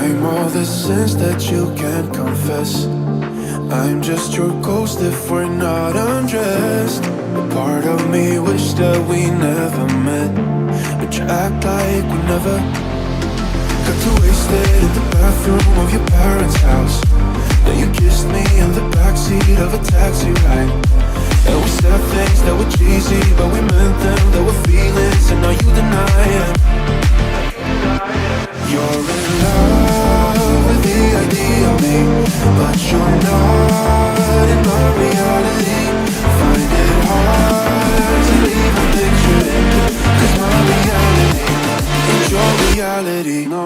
I'm all the sins that you can't confess. I'm just your ghost if we're not undressed. A part of me wish that we never met, but you act like we never. Got too wasted in the bathroom of your parents' house. Then you kissed me in the backseat of a taxi ride. And we said things that were cheesy, but we meant them. There were feelings, and now you deny it. You're in love with the idea of me, but you're not in my reality. Find it hard to even picture it, 'cause my reality ain't your reality, no.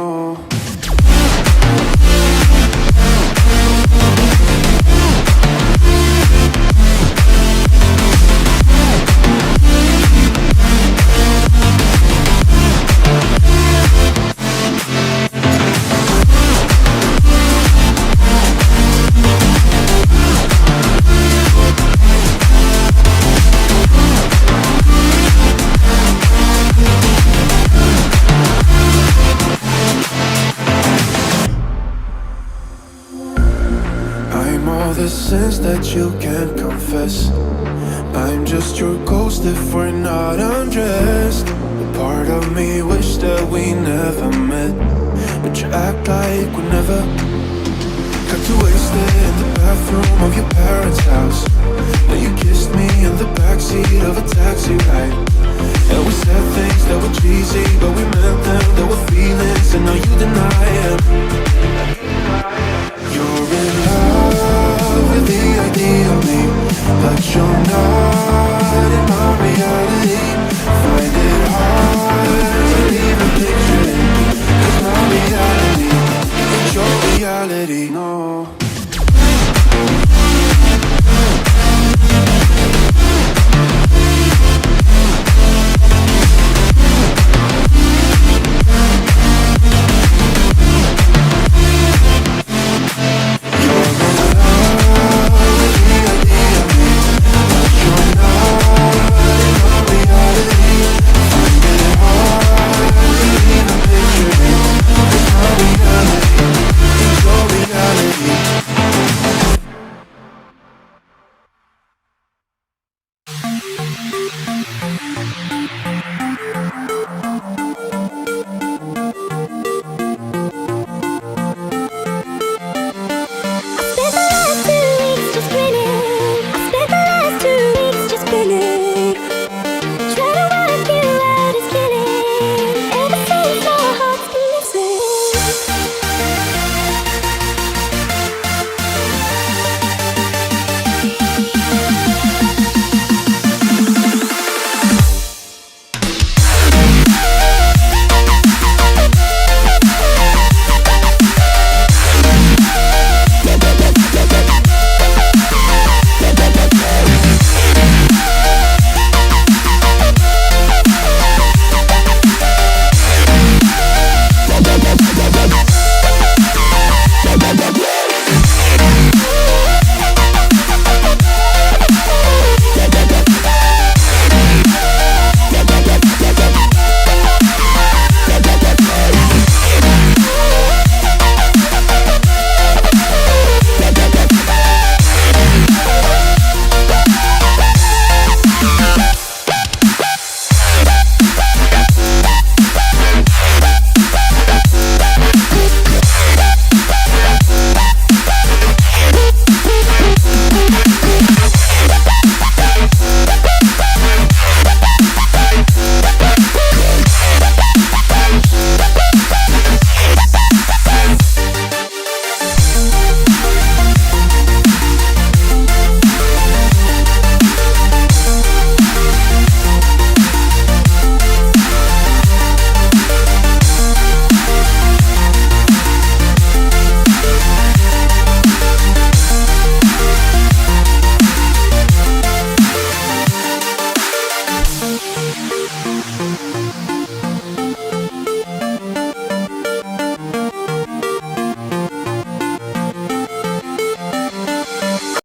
The sins that you can't confess. I'm just your ghost if we're not undressed. A part of me wish that we never met, but you act like we never. Got too wasted in the bathroom of your parents' house. Then you kissed me in the backseat of a taxi ride. And we said things that were cheesy, but we meant them. There were feelings, and now you deny it.